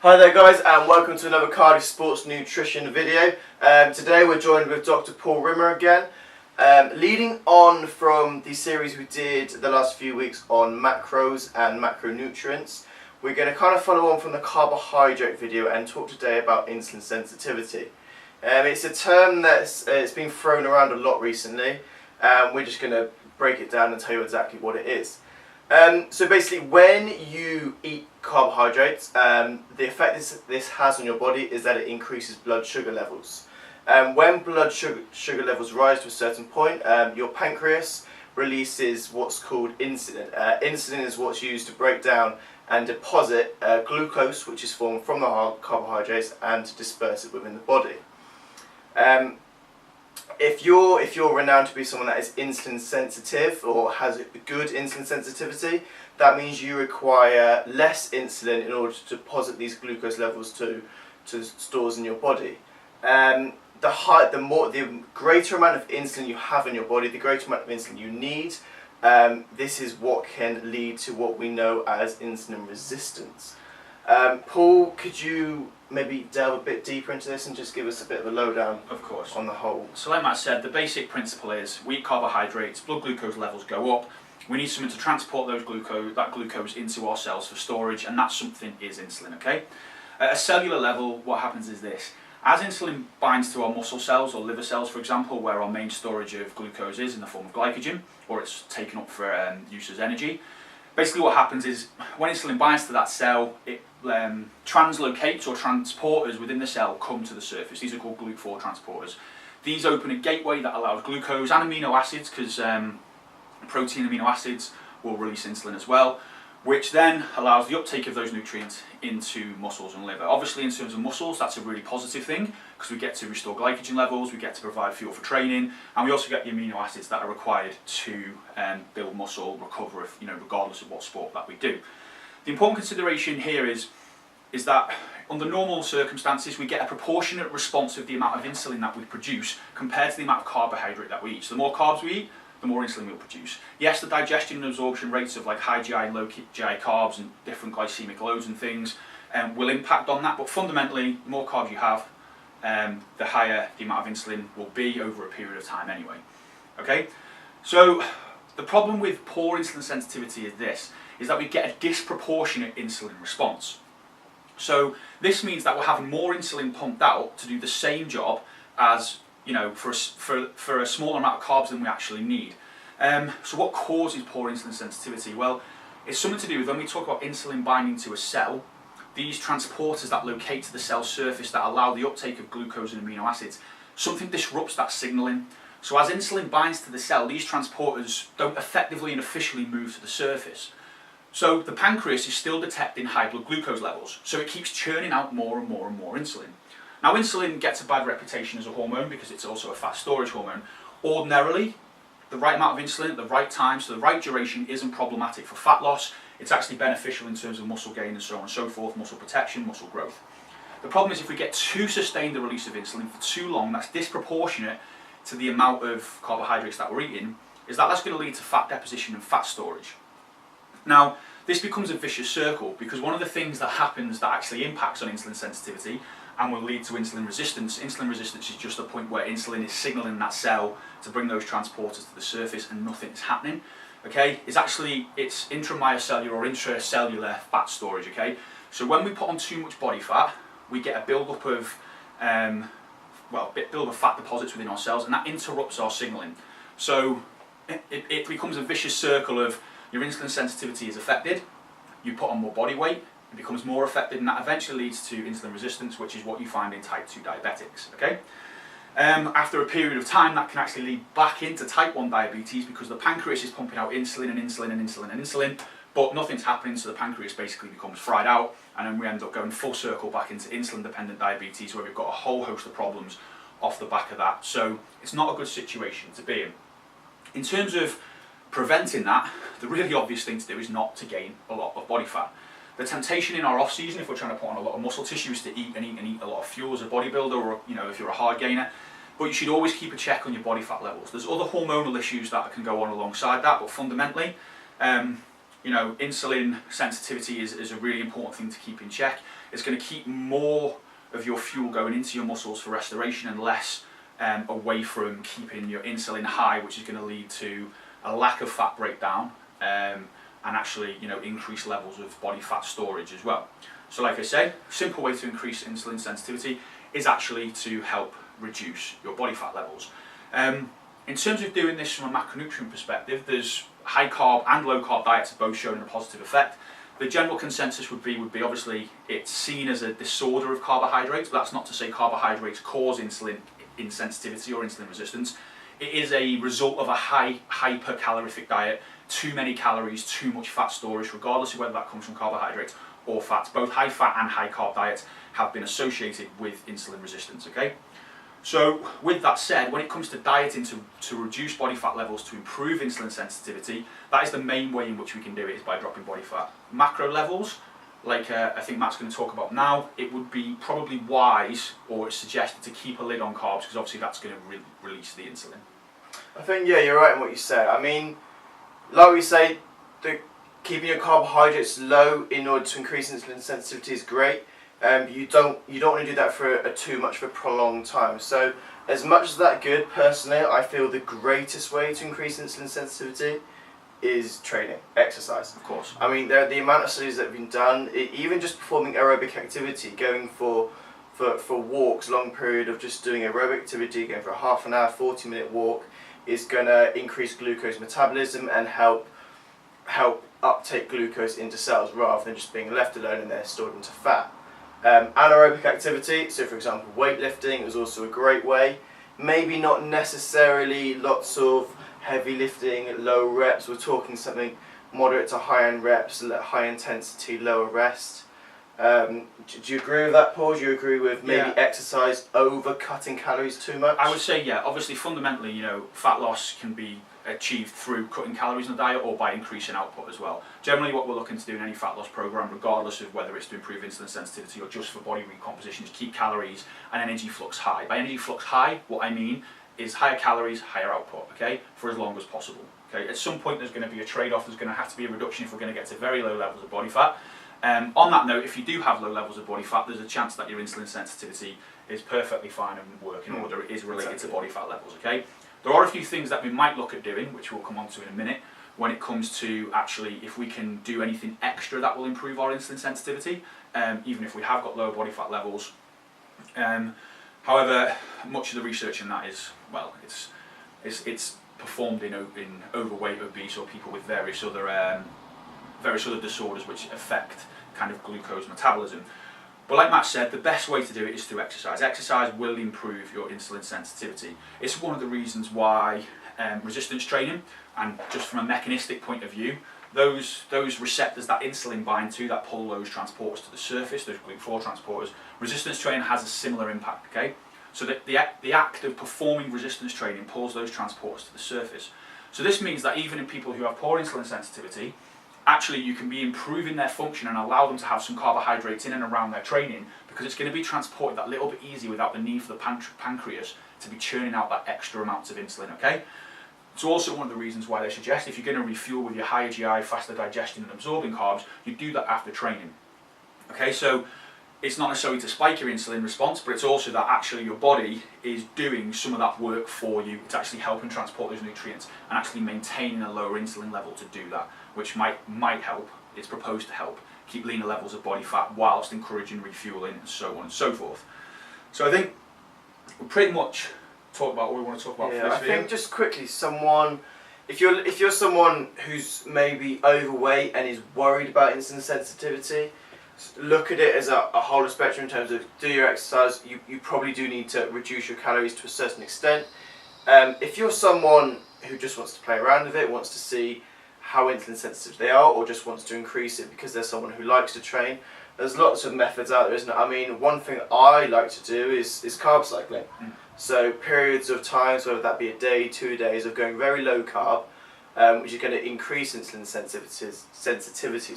Hi there guys, and welcome to another Cardiff Sports Nutrition video. Today we're joined with Dr. Paul Rimmer again. Leading on from the series we did the last few weeks on macros and macronutrients, we're going to kind of follow on from the carbohydrate video and talk today about insulin sensitivity. It's a term that's it's been thrown around a lot recently. We're just going to break it down and tell you exactly what it is. So basically, when you eat carbohydrates, the effect this has on your body is that it increases blood sugar levels. When blood sugar levels rise to a certain point, your pancreas releases what's called insulin. Insulin is what's used to break down and deposit glucose, which is formed from the carbohydrates, and to disperse it within the body. If you're renowned to be someone that is insulin sensitive or has good insulin sensitivity, that means you require less insulin in order to deposit these glucose levels to stores in your body. The greater amount of insulin you have in your body, the greater amount of insulin you need. This is what can lead to what we know as insulin resistance. Paul, could you maybe delve a bit deeper into this and just give us a bit of a lowdown? Of course. On the whole. So like Matt said, the basic principle is we eat carbohydrates, blood glucose levels go up, we need something to transport that glucose into our cells for storage, and that something is insulin, okay? At a cellular level, what happens is this. As insulin binds to our muscle cells or liver cells, for example, where our main storage of glucose is in the form of glycogen, or it's taken up for use as energy, basically what happens is when insulin binds to that cell, it translocates, or transporters within the cell come to the surface. These are called GLUT4 transporters. These open a gateway that allows glucose and amino acids, because protein amino acids will release insulin as well, which then allows the uptake of those nutrients into muscles and liver. Obviously in terms of muscles, that's a really positive thing, because we get to restore glycogen levels, we get to provide fuel for training, and we also get the amino acids that are required to build muscle, recover, regardless of what sport that we do. The important consideration here is that under normal circumstances we get a proportionate response of the amount of insulin that we produce compared to the amount of carbohydrate that we eat. So the more carbs we eat, the more insulin we'll produce. Yes, the digestion and absorption rates of like high GI and low GI carbs and different glycemic loads and things will impact on that, but fundamentally the more carbs you have, the higher the amount of insulin will be over a period of time anyway. Okay, so the problem with poor insulin sensitivity is that we get a disproportionate insulin response. So this means that we're having more insulin pumped out to do the same job as, for a smaller amount of carbs than we actually need. So what causes poor insulin sensitivity? Well, it's something to do with when we talk about insulin binding to a cell, these transporters that locate to the cell surface that allow the uptake of glucose and amino acids, something disrupts that signaling. So as insulin binds to the cell, these transporters don't effectively and officially move to the surface. So the pancreas is still detecting high blood glucose levels, so it keeps churning out more and more and more insulin. Now insulin gets a bad reputation as a hormone because it's also a fat storage hormone. Ordinarily, the right amount of insulin at the right time, so the right duration, isn't problematic for fat loss. It's actually beneficial in terms of muscle gain and so on and so forth, muscle protection, muscle growth. The problem is if we get too sustained the release of insulin for too long, that's disproportionate to the amount of carbohydrates that we're eating, that's going to lead to fat deposition and fat storage. Now, this becomes a vicious circle because one of the things that happens that actually impacts on insulin sensitivity and will lead to insulin resistance is just a point where insulin is signaling that cell to bring those transporters to the surface and nothing's happening. Okay, it's intramyocellular or intracellular fat storage. Okay, so when we put on too much body fat, we get a build-up of fat deposits within our cells, and that interrupts our signaling. So it becomes a vicious circle of your insulin sensitivity is affected, you put on more body weight, it becomes more affected, and that eventually leads to insulin resistance, which is what you find in type 2 diabetics. Okay? After a period of time, that can actually lead back into type 1 diabetes because the pancreas is pumping out insulin and insulin and insulin and insulin, but nothing's happening, so the pancreas basically becomes fried out, and then we end up going full circle back into insulin-dependent diabetes, where we've got a whole host of problems off the back of that. So it's not a good situation to be in. In terms of preventing that, the really obvious thing to do is not to gain a lot of body fat. The temptation in our off season, if we're trying to put on a lot of muscle tissue, is to eat a lot of fuel as a bodybuilder, or if you're a hard gainer. But you should always keep a check on your body fat levels. There's other hormonal issues that can go on alongside that, but fundamentally, you know, insulin sensitivity is a really important thing to keep in check. It's going to keep more of your fuel going into your muscles for restoration and less away from keeping your insulin high, which is going to lead to a lack of fat breakdown and actually, you know, increased levels of body fat storage as well. So like I say, simple way to increase insulin sensitivity is actually to help reduce your body fat levels. In terms of doing this from a macronutrient perspective, there's high carb and low carb diets have both shown a positive effect. The general consensus would be obviously it's seen as a disorder of carbohydrates, but that's not to say carbohydrates cause insulin insensitivity or insulin resistance. It is a result of a hypercalorific diet, too many calories, too much fat storage, regardless of whether that comes from carbohydrates or fats. Both high fat and high carb diets have been associated with insulin resistance, okay? So with that said, when it comes to dieting to reduce body fat levels to improve insulin sensitivity, that is the main way in which we can do it, is by dropping body fat. Macro levels, like I think Matt's going to talk about now, it would be probably wise or it's suggested to keep a lid on carbs because obviously that's going to release the insulin. I think, yeah, you're right in what you said. I mean, like we say, keeping your carbohydrates low in order to increase insulin sensitivity is great. You don't want to do that for too much for a prolonged time. So as much as that good, personally, I feel the greatest way to increase insulin sensitivity is training, exercise. Of course. I mean, the amount of studies that have been done, even just performing aerobic activity, going for walks, long period of just doing aerobic activity, going for a half an hour, 40-minute walk, is going to increase glucose metabolism and help uptake glucose into cells rather than just being left alone and then stored into fat. Anaerobic activity, so for example weightlifting, is also a great way. Maybe not necessarily lots of heavy lifting, low reps. We're talking something moderate to high end reps, high intensity, lower rest. Do you agree with that, Paul? Do you agree with maybe exercise over cutting calories too much? I would say, yeah, obviously fundamentally, you know, fat loss can be achieved through cutting calories in the diet or by increasing output as well. Generally what we're looking to do in any fat loss program, regardless of whether it's to improve insulin sensitivity or just for body recomposition, is keep calories and energy flux high. By energy flux high, what I mean is higher calories, higher output, okay, for as long as possible. Okay, at some point there's going to be a trade-off, there's going to have to be a reduction if we're going to get to very low levels of body fat. On that note, if you do have low levels of body fat, there's a chance that your insulin sensitivity is perfectly fine and working order. It is related to body fat levels, okay? There are a few things that we might look at doing, which we'll come on to in a minute, when it comes to actually if we can do anything extra that will improve our insulin sensitivity, even if we have got lower body fat levels. However, much of the research in that is, well, it's performed in overweight, obese, or people with various other disorders which affect kind of glucose metabolism. But like Matt said, the best way to do it is through exercise. Exercise will improve your insulin sensitivity. It's one of the reasons why resistance training, and just from a mechanistic point of view, those receptors that insulin bind to, that pull those transporters to the surface, those GLUT4 transporters, resistance training has a similar impact, okay? So the act of performing resistance training pulls those transporters to the surface. So this means that even in people who have poor insulin sensitivity, actually you can be improving their function and allow them to have some carbohydrates in and around their training, because it's going to be transported that little bit easier without the need for the pancreas to be churning out that extra amounts of insulin, okay? It's also one of the reasons why they suggest if you're going to refuel with your higher GI, faster digestion and absorbing carbs, you do that after training. Okay, so it's not necessarily to spike your insulin response, but it's also that actually your body is doing some of that work for you. It's actually helping transport those nutrients and actually maintaining a lower insulin level to do that, which might help, it's proposed to help, keep leaner levels of body fat whilst encouraging refueling and so on and so forth. So I think we'll pretty much talk about what we want to talk about for this video. I think just quickly, if you're someone who's maybe overweight and is worried about insulin sensitivity, look at it as a whole spectrum in terms of do your exercise. You probably do need to reduce your calories to a certain extent. If you're someone who just wants to play around with it, wants to see how insulin sensitive they are, or just wants to increase it because they're someone who likes to train, there's lots of methods out there, isn't it? I mean, one thing I like to do is carb cycling. So periods of times, whether that be a day, 2 days, of going very low carb, which is going to increase insulin sensitivity,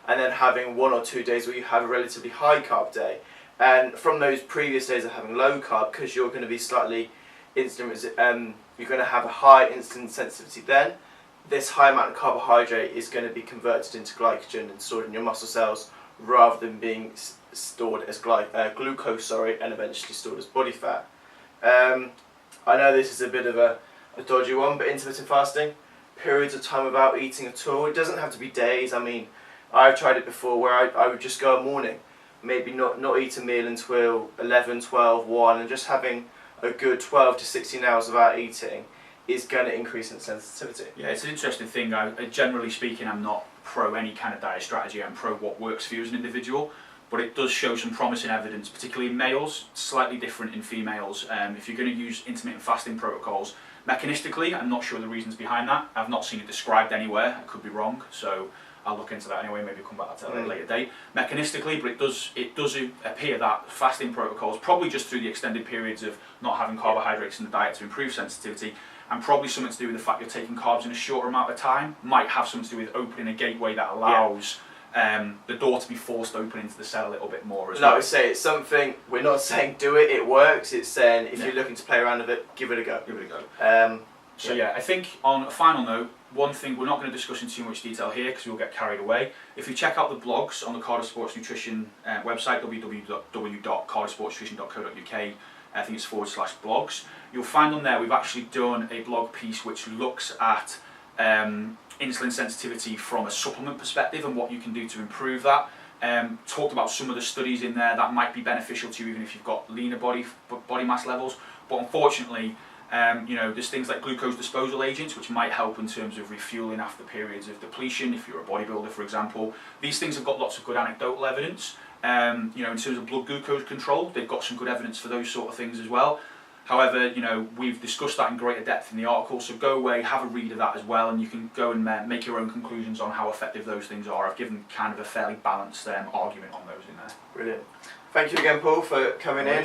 and then having 1 or 2 days where you have a relatively high carb day. And from those previous days of having low carb, because you're going to be slightly insulin, you're going to have a high insulin sensitivity then, this high amount of carbohydrate is going to be converted into glycogen and stored in your muscle cells rather than being stored as glucose, and eventually stored as body fat. I know this is a bit of a dodgy one, but intermittent fasting, periods of time without eating at all, it doesn't have to be days. I mean, I've tried it before where I would just go a morning, maybe not eat a meal until 11, 12, 1, and just having a good 12 to 16 hours without eating is going to increase in sensitivity. Yeah, it's an interesting thing. Generally speaking, I'm not pro any kind of diet strategy. I'm pro what works for you as an individual, but it does show some promising evidence, particularly in males, slightly different in females. If you're going to use intermittent fasting protocols, mechanistically, I'm not sure the reasons behind that. I've not seen it described anywhere. I could be wrong, so I'll look into that anyway, maybe come back to that at a later date. Mechanistically, but it does appear that fasting protocols, probably just through the extended periods of not having carbohydrates in the diet to improve sensitivity, and probably something to do with the fact you're taking carbs in a shorter amount of time, might have something to do with opening a gateway that allows the door to be forced open into the cell a little bit more as well. Like we say, it's something, we're not saying do it, it works, it's saying if you're looking to play around with it, give it a go. Give it a go. So I think on a final note, one thing we're not going to discuss in too much detail here because we'll get carried away. If you check out the blogs on the Cardiff Sports Nutrition website, www.cardiffsportsnutrition.co.uk, I think it's /blogs, you'll find on there we've actually done a blog piece which looks at insulin sensitivity from a supplement perspective and what you can do to improve that. Talked about some of the studies in there that might be beneficial to you even if you've got leaner body mass levels, but unfortunately there's things like glucose disposal agents which might help in terms of refueling after periods of depletion if you're a bodybuilder, for example. These things have got lots of good anecdotal evidence. In terms of blood glucose control, they've got some good evidence for those sort of things as well. However, we've discussed that in greater depth in the article, so go away, have a read of that as well, and you can go and make your own conclusions on how effective those things are. I've given kind of a fairly balanced argument on those in there. Brilliant. Thank you again, Paul, for coming in.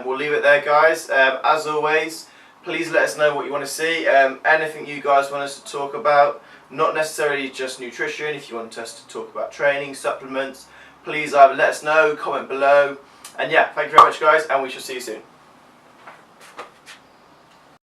We'll leave it there, guys. As always, please let us know what you want to see, anything you guys want us to talk about, not necessarily just nutrition. If you want us to talk about training, supplements, please either let us know, comment below, and thank you very much, guys, and we shall see you soon.